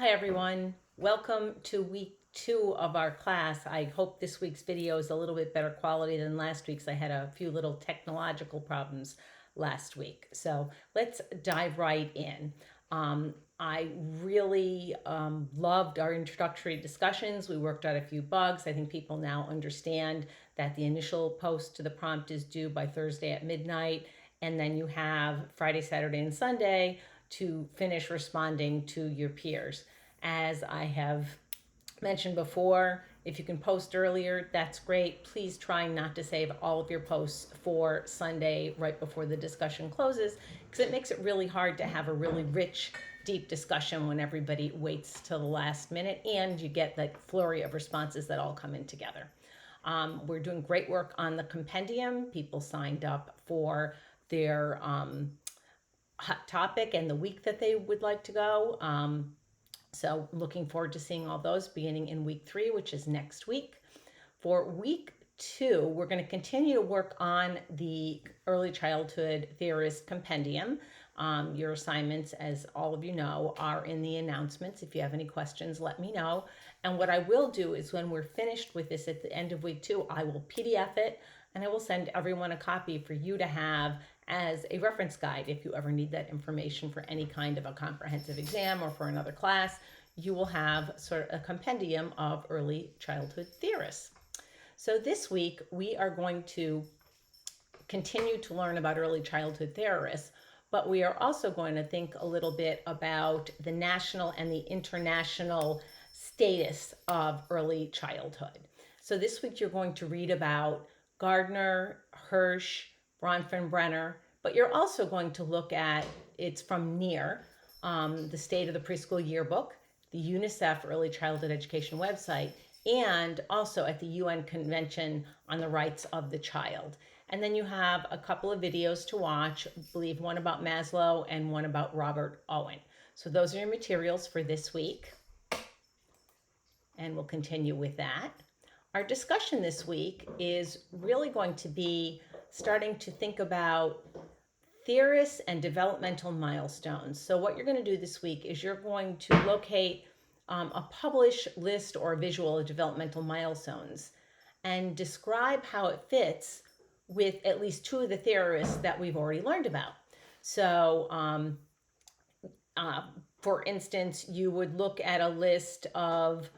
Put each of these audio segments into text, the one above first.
Hi everyone, welcome to week 2 of our class. I hope this week's video is a little bit better quality than last week's. I had a few little technological problems last week. So let's dive right in. I really loved our introductory discussions. We worked out a few bugs. I think people now understand that the initial post to the prompt is due by Thursday at midnight, and then you have Friday, Saturday, and Sunday to finish responding to your peers. As I have mentioned before, if you can post earlier, that's great. Please try not to save all of your posts for Sunday right before the discussion closes, because it makes it really hard to have a really rich, deep discussion when everybody waits till the last minute and you get that flurry of responses that all come in together. We're doing great work on the compendium. People signed up for their hot topic and the week that they would like to go. So looking forward to seeing all those beginning in week 3, which is next week. For week 2, we're going to continue to work on the early childhood theorist compendium. Your assignments, as all of you know, are in the announcements. If you have any questions, let me know. And what I will do is when we're finished with this at the end of week 2, I will PDF it and I will send everyone a copy for you to have as a reference guide. If you ever need that information for any kind of a comprehensive exam or for another class, you will have sort of a compendium of early childhood theorists. So this week we are going to continue to learn about early childhood theorists, but we are also going to think a little bit about the national and the international status of early childhood. So this week you're going to read about Gardner, Hirsch, Bronfenbrenner, but you're also going to look at, it's from NEAR, the State of the Preschool Yearbook, the UNICEF Early Childhood Education website, and also at the UN Convention on the Rights of the Child. And then you have a couple of videos to watch, I believe one about Maslow and one about Robert Owen. So those are your materials for this week. And we'll continue with that. Our discussion this week is really going to be starting to think about theorists and developmental milestones. So what you're going to do this week is you're going to locate a published list or a visual of developmental milestones and describe how it fits with at least 2 of the theorists that we've already learned about. So for instance, you would look at a list of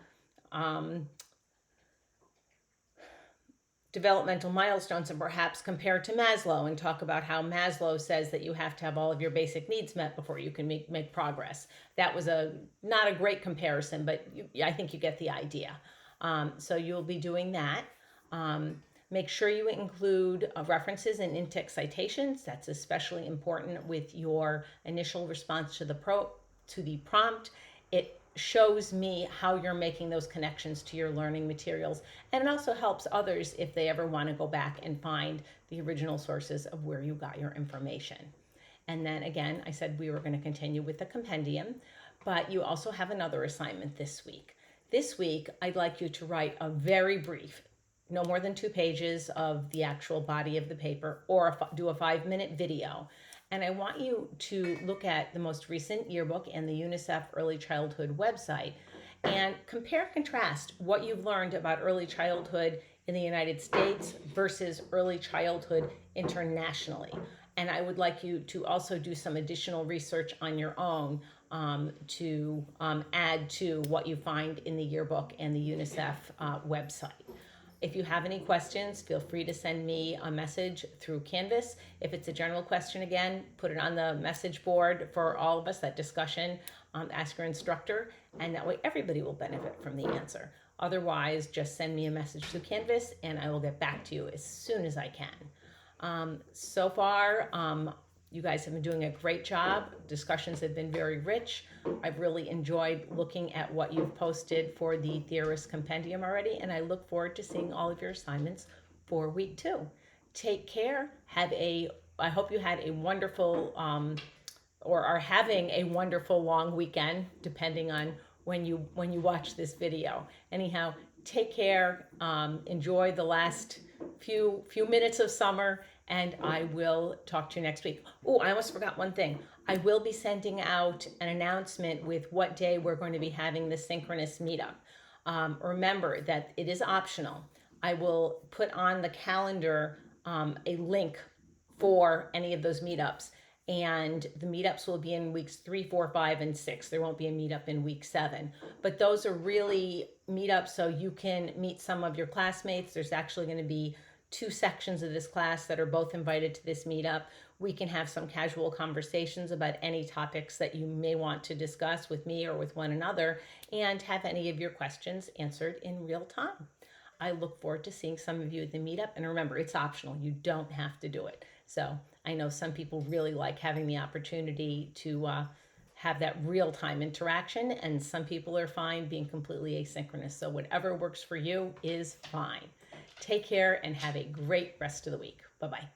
developmental milestones and perhaps compare to Maslow and talk about how Maslow says that you have to have all of your basic needs met before you can make progress. That was not a great comparison, but I think you get the idea. So you'll be doing that. Make sure you include references and in-text citations. That's especially important with your initial response to the prompt. It shows me how you're making those connections to your learning materials, and it also helps others if they ever want to go back and find the original sources of where you got your information. And then again, I said we were going to continue with the compendium, but you also have another assignment this week. This week, I'd like you to write a very brief, no more than 2 pages of the actual body of the paper, or do a 5-minute video. And I want you to look at the most recent yearbook and the UNICEF Early Childhood website and compare and contrast what you've learned about early childhood in the United States versus early childhood internationally. And I would like you to also do some additional research on your own to add to what you find in the yearbook and the UNICEF website. If you have any questions, feel free to send me a message through Canvas. If it's a general question, again, put it on the message board for all of us, that discussion, ask your instructor, and that way everybody will benefit from the answer. Otherwise, just send me a message through Canvas and I will get back to you as soon as I can. So far, you guys have been doing a great job. Discussions have been very rich. I've really enjoyed looking at what you've posted for the Theorist Compendium already, and I look forward to seeing all of your assignments for week 2. Take care. I hope you had a wonderful, or are having a wonderful long weekend, depending on when you watch this video. Anyhow, take care. Enjoy the last few minutes of summer, and I will talk to you next week. Oh, I almost forgot one thing. I will be sending out an announcement with what day we're going to be having the synchronous meetup. Remember that it is optional. I will put on the calendar a link for any of those meetups. And the meetups will be in weeks 3, 4, 5, and 6. There won't be a meetup in week 7. But those are really meetups so you can meet some of your classmates. There's actually going to be 2 sections of this class that are both invited to this meetup. We can have some casual conversations about any topics that you may want to discuss with me or with one another, and have any of your questions answered in real time. I look forward to seeing some of you at the meetup. And remember, it's optional. You don't have to do it. So I know some people really like having the opportunity to have that real time interaction, and some people are fine being completely asynchronous. So whatever works for you is fine. Take care and have a great rest of the week. Bye bye.